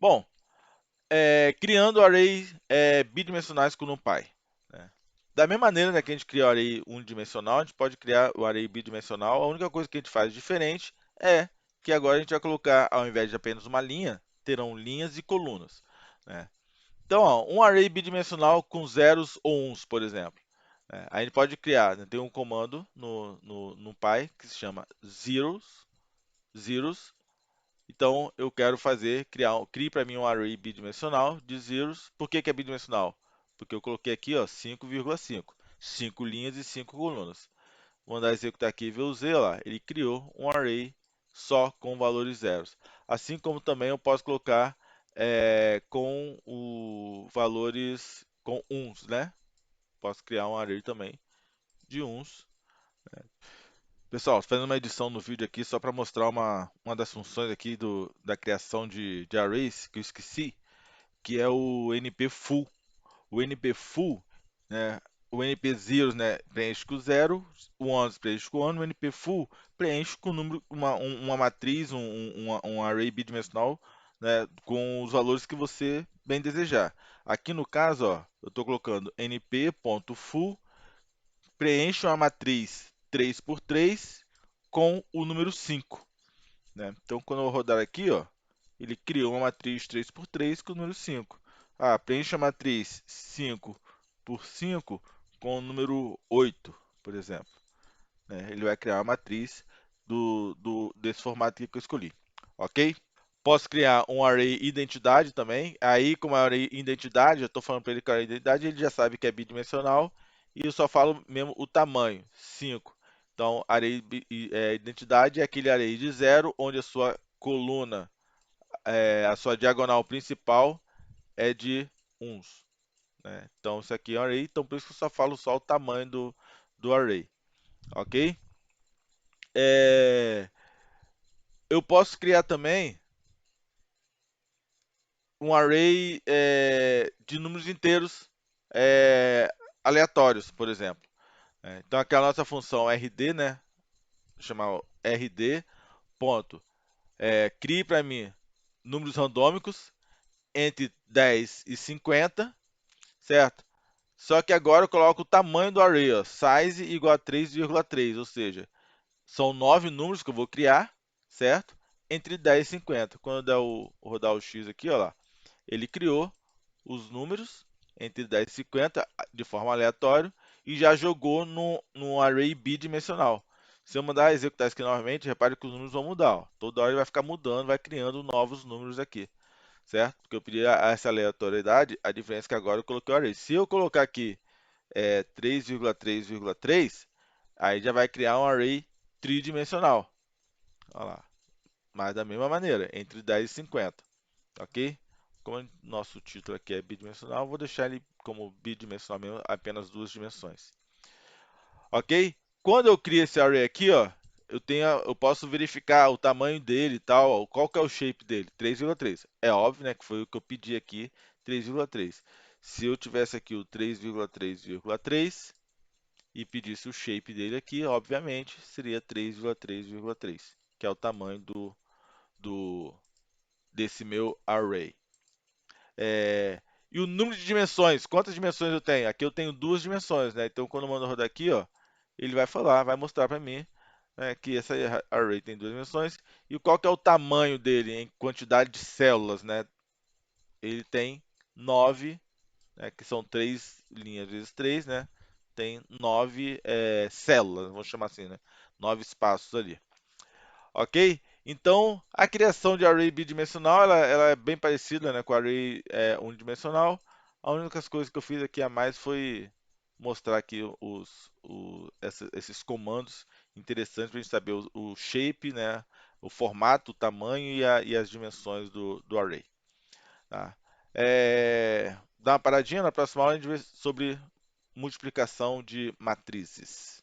Bom, criando arrays bidimensionais com NumPy, né? Da mesma maneira, né, que a gente cria o array unidimensional, a gente pode criar o array bidimensional. A única coisa que a gente faz diferente é que agora a gente vai colocar, ao invés de apenas uma linha, terão linhas e colunas, né? Então, ó, um array bidimensional com zeros ou uns, por exemplo. A gente pode criar, né, tem um comando no NumPy que se chama zeros. Então, eu quero crie para mim um array bidimensional de zeros. Por que que é bidimensional? Porque eu coloquei aqui, ó, 5,5. 5 linhas e 5 colunas. Vou mandar executar aqui e ver o Z, ó lá. Ele criou um array só com valores zeros. Assim como também eu posso colocar com valores com uns, né? Posso criar um array também de uns. Pessoal, fazendo uma edição no vídeo aqui só para mostrar uma das funções aqui da criação de arrays que eu esqueci, que é o NP full. O NP full, né, o NP zeros, né, preenche com zero, o ones preenche com 1, o NP full preenche com número, uma matriz, um array bidimensional, né, com os valores que você bem desejar. Aqui no caso, ó, eu estou colocando np.full preenche uma matriz 3 por 3 com o número 5, né? Então, quando eu rodar aqui, ó, ele criou uma matriz 3 por 3 com o número 5. Ah, preencha a matriz 5 por 5 com o número 8, por exemplo, né? Ele vai criar uma matriz desse formato aqui que eu escolhi, ok? Posso criar um array identidade também. Aí, como é array identidade, eu estou falando para ele que é array identidade, ele já sabe que é bidimensional e eu só falo mesmo o tamanho, 5. Então, array identidade é aquele array de zero, onde a sua coluna, a sua diagonal principal é de uns, né? Então, isso aqui é um array, então por isso que eu só falo só o tamanho do array, ok? É, eu posso criar também um array de números inteiros aleatórios, por exemplo. Então, aqui a nossa função rd, né? Vou chamar rd, ponto, crie para mim números randômicos entre 10 e 50, certo? Só que agora eu coloco o tamanho do array, ó, size igual a 3,3, ou seja, são 9 números que eu vou criar, certo? Entre 10 e 50. Quando eu der rodar o X aqui, ó lá, ele criou os números entre 10 e 50 de forma aleatória e já jogou no array bidimensional. Se eu mandar executar isso aqui novamente, repare que os números vão mudar. Ó. Toda hora ele vai ficar mudando, vai criando novos números aqui, certo? Porque eu pedi essa aleatoriedade, a diferença é que agora eu coloquei o array. Se eu colocar aqui 3,3,3, aí já vai criar um array tridimensional. Olha lá. Mas da mesma maneira, entre 10 e 50, ok? Como nosso título aqui é bidimensional, vou deixar ele como bidimensional mesmo, apenas duas dimensões, ok? Quando eu crio esse array aqui, ó, eu posso verificar o tamanho dele e tal, ó, qual que é o shape dele, 3,3. É óbvio, né, que foi o que eu pedi aqui, 3,3. Se eu tivesse aqui o 3,3,3 e pedisse o shape dele aqui, obviamente seria 3,3,3, que é o tamanho do desse meu array. É, e o número de dimensões, quantas dimensões eu tenho? Aqui eu tenho duas dimensões, né? Então quando eu mando rodar aqui, ó, ele vai falar, vai mostrar para mim, né, que essa array tem duas dimensões e qual que é o tamanho dele em quantidade de células, né? Ele tem 9, né, que são 3 linhas vezes 3, né? Tem 9 células, vamos chamar assim, né? 9 espaços ali. Ok? Então, a criação de array bidimensional ela é bem parecida, né, com array unidimensional. A única coisa que eu fiz aqui a mais foi mostrar aqui esses comandos interessantes para a gente saber o shape, né, o formato, o tamanho e as dimensões do array. Tá? Dá uma paradinha, na próxima aula a gente vê sobre multiplicação de matrizes.